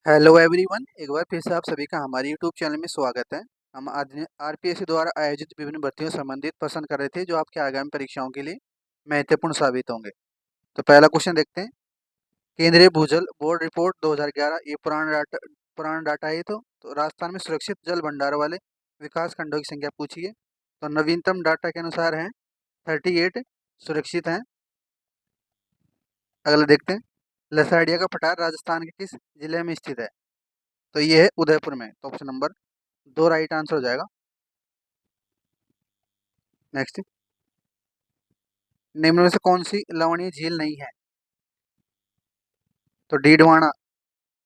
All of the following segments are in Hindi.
हेलो एवरीवन, एक बार फिर से आप सभी का हमारे यूट्यूब चैनल में स्वागत है। हम आज आरपीएससी द्वारा आयोजित विभिन्न भर्तियों से संबंधित प्रश्न कर रहे थे जो आपके आगामी परीक्षाओं के लिए महत्वपूर्ण साबित होंगे। तो पहला क्वेश्चन देखते हैं। केंद्रीय भूजल बोर्ड रिपोर्ट 2011, ये पुराना डाटा है। तो राजस्थान में सुरक्षित जल भंडार वाले विकास खंडों की संख्या पूछी है। तो नवीनतम डाटा के अनुसार है 38 सुरक्षित हैं। अगला देखते हैं। लसाड़िया का पठार राजस्थान के किस जिले में स्थित है? तो ये है उदयपुर में। तो ऑप्शन नंबर 2 राइट आंसर हो जाएगा। नेक्स्ट, निम्न में से कौन सी लवणीय झील नहीं है? तो डीडवाना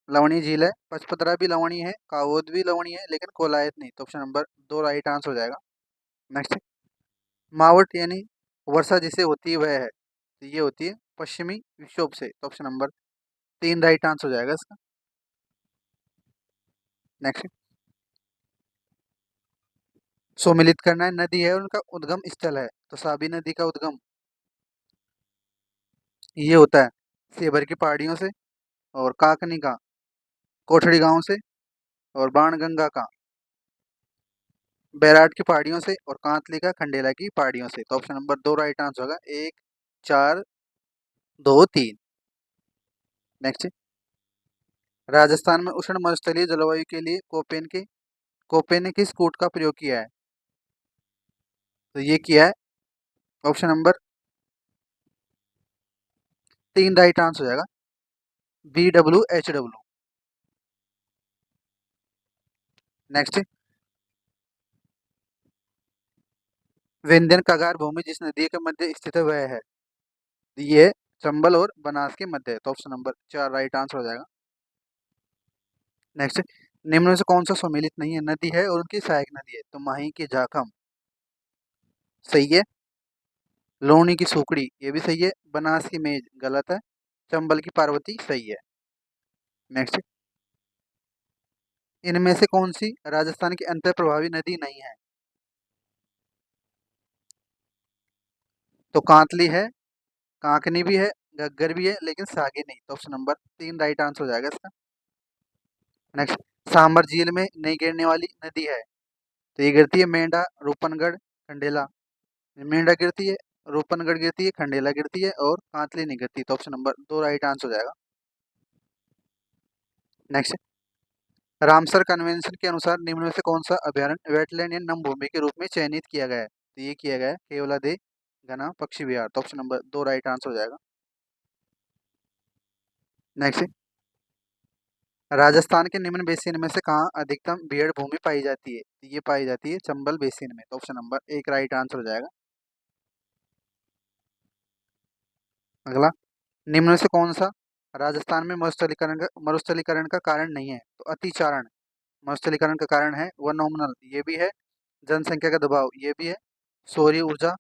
लवणीय झील है, पचपदरा भी लवणीय है, कावोद भी लवणीय है, लेकिन कोलायत नहीं। तो ऑप्शन नंबर 2 राइट आंसर हो जाएगा। नेक्स्ट, मावट यानी वर्षा जिसे होती है वह है, तो ये होती है पश्चिमी विक्षोभ से। तो ऑप्शन नंबर 3 राइट आंसर हो जाएगा इसका। नेक्स्ट, सुमिलित करना है नदी है और उनका उद्गम स्थल है। तो साबी नदी का उद्गम ये होता है सेबर की पहाड़ियों से, और काकनी का कोठड़ी गांव से, और बाणगंगा का बैराट की पहाड़ियों से, और कांतली का खंडेला की पहाड़ियों से। तो ऑप्शन नंबर 2 राइट आंसर होगा। 1 4 2 3। नेक्स्ट, राजस्थान में उष्ण मरुस्थलीय जलवायु के लिए कोपेन ने किस कूट का प्रयोग किया है? तो ये किया है ऑप्शन नंबर 3 राइट आंसर हो जाएगा। BWHW। नेक्स्ट, विंध्यन कगार भूमि जिस नदी के मध्य स्थित है वह है? ये चंबल और बनास के मध्य है। तो ऑप्शन नंबर 4 राइट आंसर हो जाएगा। नेक्स्ट, निम्न में से कौन सा सम्मिलित नहीं है नदी है और उनकी सहायक नदी है? तो माही की जाखम सही है, लोनी की सुकड़ी ये भी सही है, बनास की मेज गलत है, चंबल की पार्वती सही है। नेक्स्ट, इनमें से कौन सी राजस्थान की अंतर प्रभावी नदी नहीं है? तो कांतली है, कांकनी भी है, घग्गर भी है, लेकिन सागी नहीं। तो ऑप्शन नंबर 3 राइट आंसर हो जाएगा इसका। नेक्स्ट, सांबर झील में नहीं गिरने वाली नदी है? तो ये गिरती है मेंढा, रूपनगढ़, खंडेला। मेंढा गिरती है, रूपनगढ़ गिरती है, खंडेला गिरती है, और कांतली नहीं गिरती। तो ऑप्शन नंबर 2 राइट आंसर हो जाएगा। नेक्स्ट, रामसर कन्वेंशन के अनुसार निम्न में से कौन सा अभ्यारण्य वेटलैंड या नम भूमि के रूप में चयनित किया गया है? तो ये किया गया है केवलादेव घना पक्षी विहार। तो ऑप्शन नंबर 2 राइट आंसर हो जाएगा। नेक्स्ट, राजस्थान के निम्न बेसिन में से कहाँ अधिकतम भेड़ भूमि पाई जाती है? तो ये पाई जाती है चंबल बेसिन में। तो ऑप्शन नंबर 1 राइट आंसर हो जाएगा। अगला, निम्न में से कौन सा राजस्थान में मरुस्थलीकरण का कारण नहीं है? तो अतिचारण मरुस्थलीकरण का कारण है, वन नॉमिनल ये भी है, जनसंख्या का दबाव ये भी है, सौर ऊर्जा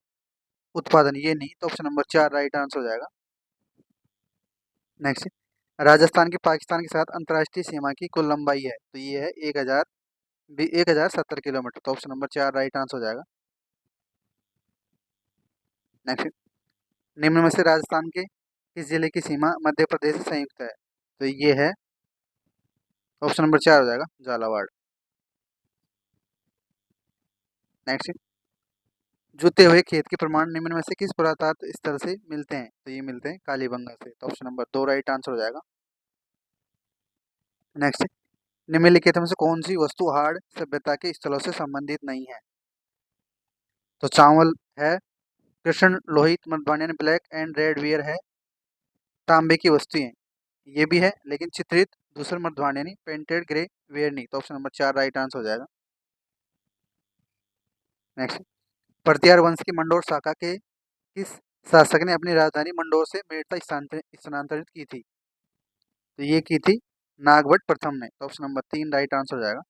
उत्पादन ये नहीं। तो ऑप्शन नंबर 4 राइट आंसर हो जाएगा। नेक्स्ट, राजस्थान की पाकिस्तान के साथ अंतर्राष्ट्रीय सीमा की कुल लंबाई है? तो ये है 1070 किलोमीटर। तो ऑप्शन नंबर 4 राइट आंसर हो जाएगा। नेक्स्ट, निम्न में से राजस्थान के किस जिले की सीमा मध्य प्रदेश से संयुक्त है? तो ये है ऑप्शन नंबर 4 हो जाएगा, झालावाड़। नेक्स्ट, जुते हुए खेत के प्रमाण निम्न में से किस पुरातत्व स्थल से मिलते हैं? तो ये मिलते हैं कालीबंगा से। तो ऑप्शन नंबर 2 राइट आंसर हो जाएगा। नेक्स्ट, निम्नलिखित में से कौन सी वस्तु हाड़ सभ्यता के स्थलों से संबंधित नहीं है? तो चावल है, कृष्ण लोहित मधुबानियन ब्लैक एंड रेड वेयर है, तांबे की वस्तुएं ये भी है, लेकिन चित्रित दूसरे मधुबानियनी पेंटेड ग्रे वेयर नहीं। तो ऑप्शन नंबर 4 राइट आंसर हो जाएगा। नेक्स्ट, प्रतिहार वंश की मंडोर शाखा के किस शासक ने अपनी राजधानी मंडोर से मेड़ता स्थानांतरित की थी? तो ये की थी नागभट्ट प्रथम ने। तो ऑप्शन नंबर 3 राइट आंसर हो जाएगा।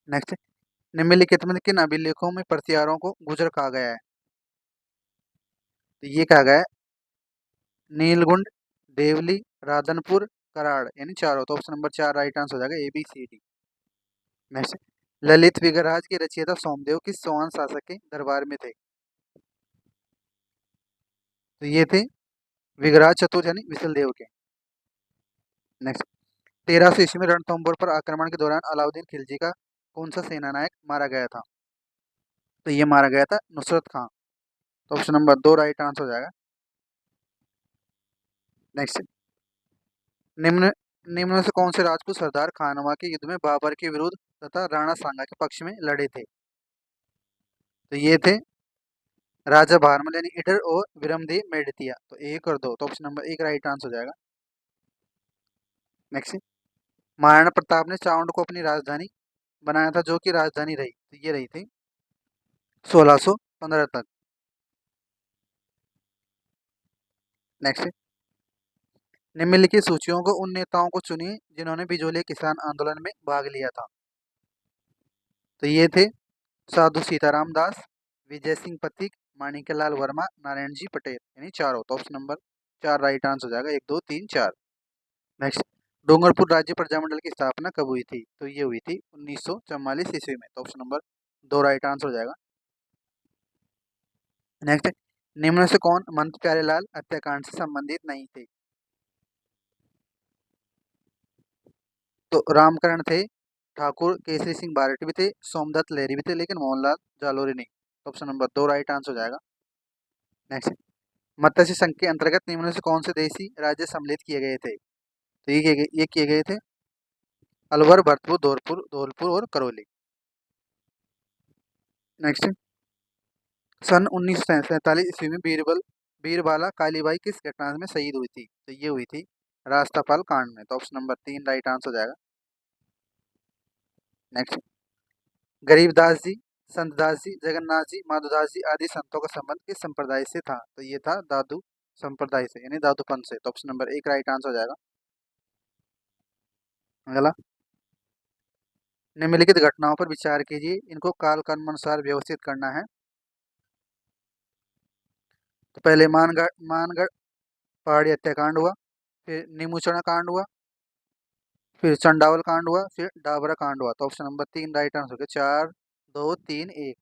नेक्स्ट, निम्नलिखित में किन अभिलेखों में प्रतिहारों को गुजर कहा गया है? तो ये कहा गया है नीलगुंड, देवली, राधनपुर, कराड़ यानी चारों। तो ऑप्शन नंबर 4 राइट आंसर हो जाएगा, ABCD। नेक्स्ट, ललित विग्रहराज के रचयिता सोमदेव किस चौहान शासक के दरबार में थे? तो ये थे विग्रहराज चतुर्थ यानी विशल देव के। नेक्स्ट, 1300 ईस्वी में रणथंभौर पर आक्रमण के दौरान अलाउद्दीन खिलजी का कौन सा सेनानायक मारा गया था? तो ये मारा गया था नुसरत खां। तो ऑप्शन नंबर 2 राइट आंसर हो जाएगा। नेक्स्ट, निम्न निम्न में से कौन से राजपूत सरदार खानवा के युद्ध में बाबर के विरुद्ध तथा राणा सांगा के पक्ष में लड़े थे? तो ये थे राजा भारमल यानी इडर और विरमदेव मेड़तिया। तो 1 और 2, तो ऑप्शन नंबर 1 राइट आंसर हो जाएगा। नेक्स्ट, महाराणा प्रताप ने चावंड को अपनी राजधानी बनाया था, जो कि राजधानी रही, तो ये रही थी 1615 तक। नेक्स्ट, निम्नलिखित सूचियों को उन नेताओं को चुनिए जिन्होंने बिजोली किसान आंदोलन में भाग लिया था। तो ये थे साधु सीताराम दास, विजय सिंह पथिक, माणिक्यलाल वर्मा, नारायण जी पटेल, यानी चारों। तो ऑप्शन नंबर 4 राइट आंसर हो जाएगा। 1 2 3 4। नेक्स्ट, डूंगरपुर राज्य प्रजामंडल की स्थापना कब हुई थी? तो ये हुई थी 1944 ईस्वी में। तो ऑप्शन नंबर 2 राइट आंसर हो जाएगा। नेक्स्ट, निम्न में से कौन महंत प्यारेलाल हत्याकांड से संबंधित नहीं थे? तो रामकरण थे, ठाकुर केसरी सिंह बारट भी थे, सोमदत्त लहरी भी थे, लेकिन मोहनलाल जालोरी नहीं। तो ऑप्शन नंबर 2 राइट आंसर हो जाएगा। नेक्स्ट, मत्स्य संघ के अंतर्गत निम्न में से कौन से देशी राज्य सम्मिलित किए गए थे? तो ये किए गए थे अलवर, भरतपुर, धौलपुर धौलपुर और करौली। नेक्स्ट, सन 1947 ईस्वी में बीरबाला कालीबाई किस घटना में शहीद हुई थी? तो ये हुई थी रास्तापाल कांड में। तो ऑप्शन नंबर 3 राइट आंसर हो जाएगा। नेक्स्ट, गरीबदास जी, संतदास जी, जगन्नाथ जी, माधोदास जी आदि संतों का संबंध किस संप्रदाय से था? तो ये था दादू संप्रदाय से, यानी दादू पंथ से। तो ऑप्शन नंबर 1 राइट आंसर हो जाएगा। अगला, निम्नलिखित घटनाओं पर विचार कीजिए, इनको काल कर्म अनुसार व्यवस्थित करना है। तो पहले मानगढ़ पहाड़ी हत्याकांड हुआ, फिर नीमूचना कांड हुआ, फिर चंडावल कांड हुआ, फिर डाबरा कांड हुआ। तो ऑप्शन नंबर 3 राइट आंसर हो गया। 4 2 3 1।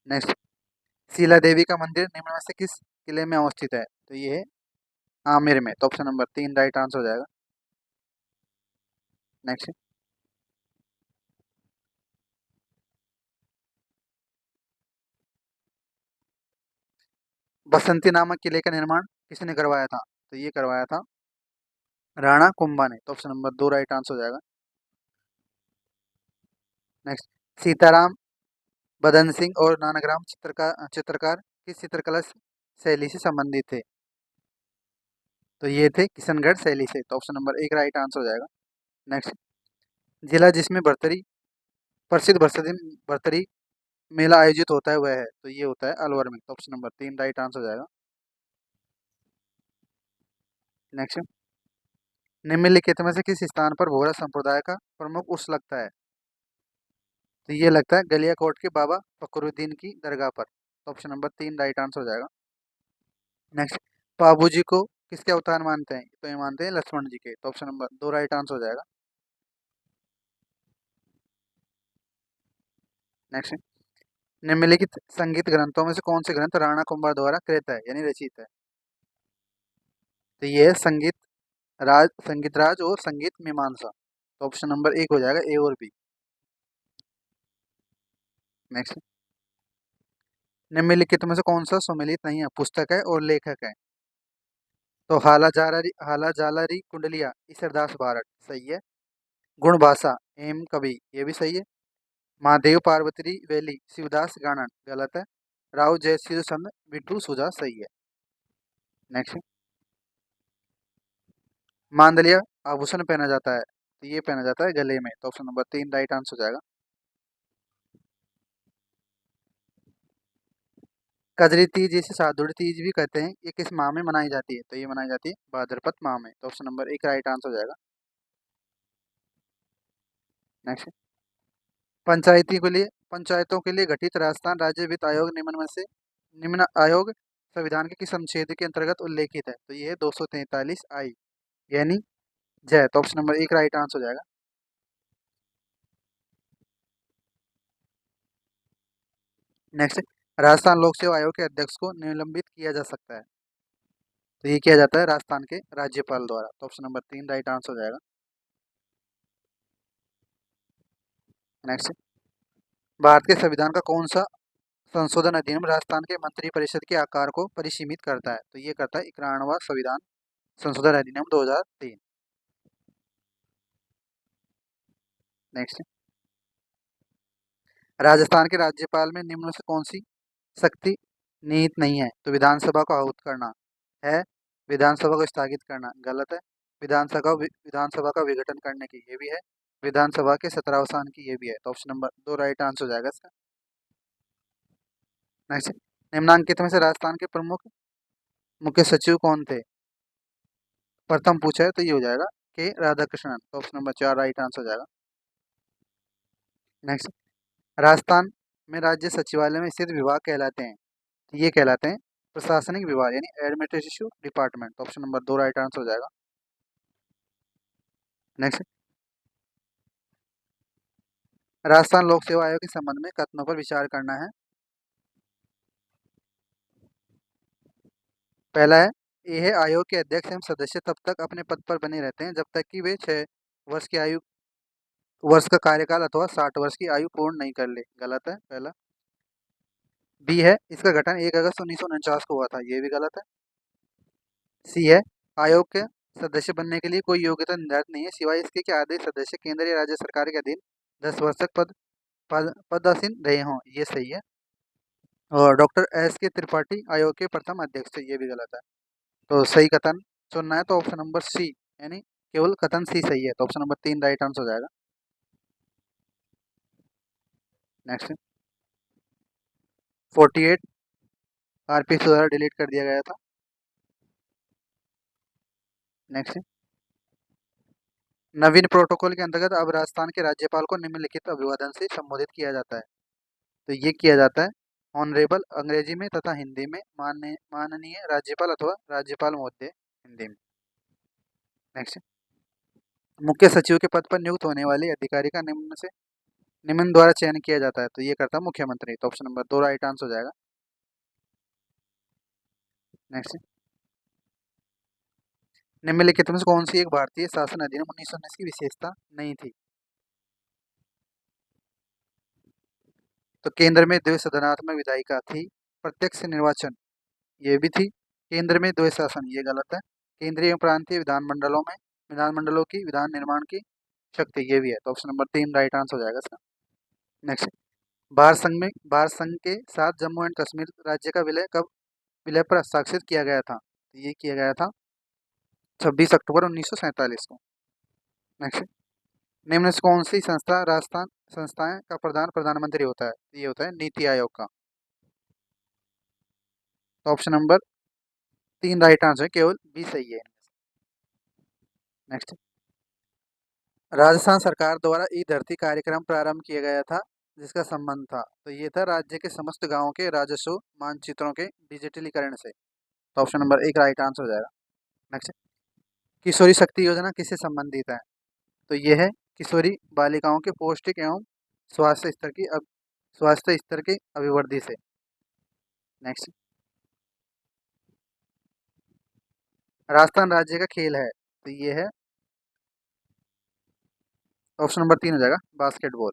नेक्स्ट, शीला देवी का मंदिर निम्न में से किस किले में अवस्थित है? तो ये है आमेर में। तो ऑप्शन नंबर 3 राइट आंसर हो जाएगा। नेक्स्ट, बसंती नामक किले का निर्माण किसने करवाया था? तो ये करवाया था राणा कुंभा ने। तो ऑप्शन नंबर 2 राइट आंसर हो जाएगा। नेक्स्ट, सीताराम बदन सिंह और नानाग्राम चित्रकार किस चित्रकला शैली से संबंधित थे? तो ये थे किशनगढ़ शैली से। तो ऑप्शन नंबर 1 राइट आंसर हो जाएगा। नेक्स्ट, जिला जिसमें भर्तरी प्रसिद्ध भर्तरी मेला आयोजित होता है वह है? तो ये होता है अलवर में। तो ऑप्शन नंबर 3 राइट आंसर हो जाएगा। नेक्स्ट, निम्नलिखित में से किस स्थान पर भोरा संप्रदाय का प्रमुख उर्स लगता है? तो ये लगता है गलियाकोट के बाबा फकरुद्दीन की दरगाह पर। तो ऑप्शन नंबर 3 राइट आंसर हो जाएगा। नेक्स्ट, बाबू जी को किसके अवतार मानते हैं? तो ये मानते हैं लक्ष्मण जी के। तो ऑप्शन नंबर 2 राइट आंसर हो जाएगा। नेक्स्ट, निम्नलिखित संगीत ग्रंथों में से कौन से ग्रंथ राणा कुंभा द्वारा कृत है यानी रचित है? तो ये है संगीत राज और संगीत मीमांसा। तो ऑप्शन नंबर 1 हो जाएगा, ए और बी। नेक्स्ट, निम्नलिखित में से कौन सा सुमेलित नहीं है, पुस्तक है और लेखक है? तो हाला जालरी कुंडलिया ईसरदास भारत सही है। गुण भाषा एम कवि ये भी सही है। महादेव पार्वती वैली शिवदास गानन गलत है। राव जयसिंह संद बिट्टू सुजा सही है। नेक्स्ट, मांदलिया आभूषण पहना जाता है, तो ये पहना जाता है गले में। तो ऑप्शन नंबर 3 राइट आंसर हो जाएगा। कजरी तीज जिसे साधुड़ी तीज भी कहते हैं, ये किस माह में मनाई जाती है? तो ये मनाई जाती है भाद्रपद माह में। तो ऑप्शन नंबर 1 राइट आंसर हो जाएगा। नेक्स्ट, पंचायतों के लिए गठित राजस्थान राज्य वित्त आयोग निम्न आयोग संविधान के किस अनुच्छेद के अंतर्गत उल्लेखित है? तो ये है 243 आई यानी जय। तो ऑप्शन नंबर 1 राइट आंसर हो जाएगा। नेक्स्ट, राजस्थान लोक सेवा आयोग के अध्यक्ष को निलंबित किया जा सकता है? तो ये किया जाता है राजस्थान के राज्यपाल द्वारा। तो ऑप्शन नंबर 3 राइट आंसर हो जाएगा। नेक्स्ट, भारत के संविधान का कौन सा संशोधन अधिनियम राजस्थान के मंत्रिपरिषद के आकार को परिसीमित करता है? तो ये करता है 91वां संविधान संशोधन अधिनियम 2003। नेक्स्ट, राजस्थान के राज्यपाल में निम्न में से कौन सी शक्ति निहित नहीं है? तो विधानसभा को आहूत करना है, विधानसभा को स्थगित करना गलत है, विधानसभा का विघटन करने की ये भी है, विधानसभा के सत्रावसान की ये भी है। तो ऑप्शन नंबर 2 राइट आंसर हो जाएगा इसका। नेक्स्ट, निम्नांकित में से राजस्थान के प्रमुख मुख्य सचिव कौन थे? प्रथम पूछा है तो ये हो जाएगा के राधाकृष्णन। तो ऑप्शन नंबर 4 राइट आंसर हो जाएगा। नेक्स्ट, राजस्थान में राज्य सचिवालय में स्थित विभाग कहलाते हैं? तो ये कहलाते हैं प्रशासनिक विभाग यानी एडमिनिस्ट्रेटिव डिपार्टमेंट। तो ऑप्शन नंबर 2 राइट आंसर हो जाएगा। नेक्स्ट, राजस्थान लोक सेवा आयोग के संबंध में कथनों पर विचार करना है। पहला है, यह आयोग के अध्यक्ष एवं सदस्य तब तक अपने पद पर बने रहते हैं जब तक कि वे 6 वर्ष का कार्यकाल अथवा 60 वर्ष की आयु पूर्ण नहीं कर ले। गलत है पहला। बी है, इसका गठन 1 अगस्त 1949 को हुआ था। ये भी गलत है। सी है, आयोग के सदस्य बनने के लिए कोई योग्यता निर्धारित नहीं है सिवाय इसके कि आदेश सदस्य केंद्र या राज्य सरकार के अधीन 10 वर्ष तक पदासीन रहे हों। ये सही है। और डॉक्टर एस के त्रिपाठी आयोग के प्रथम अध्यक्ष थे। ये भी गलत है। तो सही कथन चुनना है तो ऑप्शन नंबर सी यानी केवल कथन सी सही है। तो ऑप्शन नंबर 3 राइट आंसर हो जाएगा। नेक्स्ट, 48 आरपीसी द्वारा डिलीट कर दिया गया था। नेक्स्ट, नवीन प्रोटोकॉल के अंतर्गत अब राजस्थान के राज्यपाल को निम्नलिखित अभिवादन से संबोधित किया जाता है। तो ये किया जाता है ऑनरेबल अंग्रेजी में तथा हिंदी में माननीय राज्यपाल अथवा राज्यपाल महोदय हिंदी में। नेक्स्ट, मुख्य सचिव के पद पर नियुक्त होने वाले अधिकारी का निम्न द्वारा चयन किया जाता है। तो ये करता है मुख्यमंत्री। तो ऑप्शन नंबर 2 राइट आंसर हो जाएगा। नेक्स्ट, निम्नलिखित में से कौन सी एक भारतीय शासन अधिनियम 1919 की विशेषता नहीं थी? तो केंद्र में द्विसदनात्मक विधायिका थी, प्रत्यक्ष निर्वाचन ये भी थी, केंद्र में द्वै शासन ये गलत है, केंद्रीय एवं प्रांतीय विधानमंडलों की विधान निर्माण की शक्ति ये भी है। तो ऑप्शन नंबर 3 राइट आंसर हो जाएगा इसका। नेक्स्ट, भारत संघ के साथ जम्मू एंड कश्मीर राज्य का विलय पर हस्ताक्षर किया गया था? तो ये किया गया था 26 अक्टूबर 1947 को। नेक्स्ट, निम्न में से कौन सी संस्थाएं का प्रधानमंत्री होता है? ये होता है नीति आयोग का। तो ऑप्शन नंबर 3 राइट आंसर है, केवल बी सही है। नेक्स्ट, राजस्थान सरकार द्वारा ई धरती कार्यक्रम प्रारंभ किया गया था जिसका संबंध था? तो ये था राज्य के समस्त गांवों के राजस्व मानचित्रों के डिजिटलीकरण से। तो ऑप्शन नंबर 1 राइट आंसर हो जाएगा। नेक्स्ट, किशोरी शक्ति योजना किससे संबंधित है? तो ये है किशोरी बालिकाओं के पौष्टिक एवं स्वास्थ्य स्तर के अभिवृद्धि से। नेक्स्ट, राजस्थान राज्य का खेल है? तो ये है ऑप्शन नंबर 3 हो जाएगा बास्केटबॉल।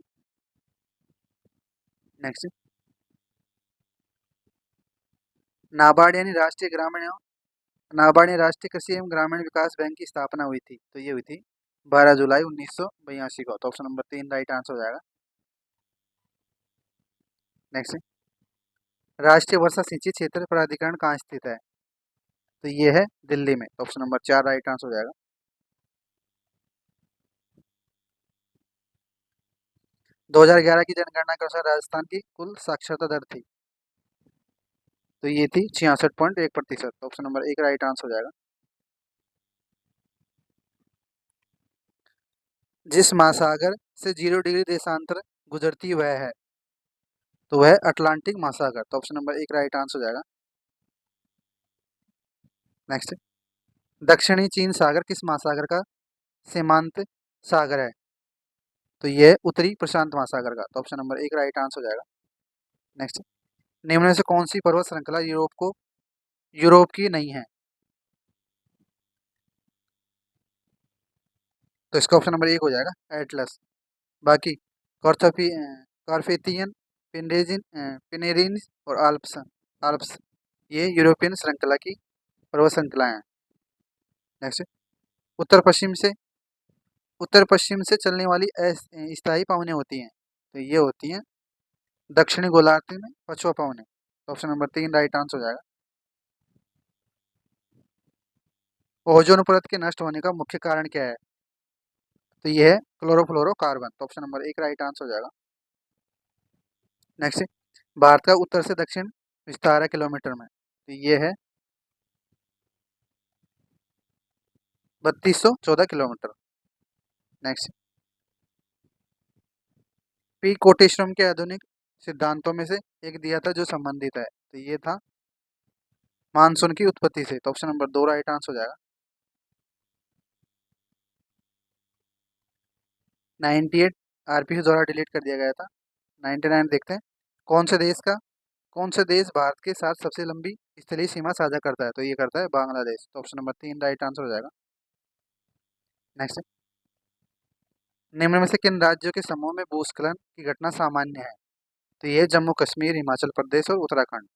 नेक्स्ट, नाबार्ड यानी नाबार्ड यानी राष्ट्रीय कृषि एवं ग्रामीण विकास बैंक की स्थापना हुई थी? तो ये हुई थी 12 जुलाई 1982 को। तो ऑप्शन नंबर 3 राइट आंसर हो जाएगा। नेक्स्ट, राष्ट्रीय वर्षा सिंचित क्षेत्र प्राधिकरण कहाँ स्थित है? तो ये है दिल्ली में। तो ऑप्शन नंबर 4 राइट आंसर हो जाएगा। 2011 की जनगणना के अनुसार राजस्थान की कुल साक्षरता दर थी? तो ये थी 66.1%। तो ऑप्शन नंबर 1 राइट आंसर हो जाएगा। जिस महासागर से 0 डिग्री देशांतर गुजरती वह है? तो वह अटलांटिक महासागर। तो ऑप्शन नंबर 1 राइट आंसर हो जाएगा। नेक्स्ट, दक्षिणी चीन सागर किस महासागर का सीमांत सागर है? तो ये है उत्तरी प्रशांत महासागर का। तो ऑप्शन नंबर 1 राइट आंसर हो जाएगा। नेक्स्ट, निम्न में से कौन सी पर्वत श्रृंखला यूरोप की नहीं है? तो इसका ऑप्शन नंबर 1 हो जाएगा एटलस। बाकी कॉर्थोपी कॉर्फेथियन, पिनेरिन्स और आल्प्स आल्प्स ये यूरोपियन श्रृंखला की पर्वत श्रृंखलाएं हैं। नेक्स्ट, उत्तर पश्चिम से उत्तर पश्चिम से चलने वाली स्थायी पवनें होती हैं, तो ये होती हैं दक्षिणी गोलार्ध में पछुआ पवनें। तो ऑप्शन नंबर 3 राइट आंसर हो जाएगा। ओजोन परत के नष्ट होने का मुख्य कारण क्या है? तो ये है क्लोरोफ्लोरोकार्बन। तो ऑप्शन नंबर 1 राइट आंसर हो जाएगा। नेक्स्ट, भारत का उत्तर से दक्षिण विस्तार है किलोमीटर में, तो ये है 3214 किलोमीटर। नेक्स्ट, पी कोटेश्वरम के आधुनिक सिद्धांतों में से एक दिया था जो संबंधित है, तो ये था मानसून की उत्पत्ति से। तो ऑप्शन नंबर 2 राइट आंसर हो जाएगा। 98 आरपीसी द्वारा डिलीट कर दिया गया था। 99 देखते हैं। कौन से देश का कौन से देश भारत के साथ सबसे लंबी स्थलीय सीमा साझा करता है? तो ये करता है बांग्लादेश। तो ऑप्शन नंबर 3 राइट आंसर हो जाएगा। नेक्स्ट, निम्न में से किन राज्यों के समूह में भूस्खलन की घटना सामान्य है? तो ये जम्मू कश्मीर, हिमाचल प्रदेश और उत्तराखंड।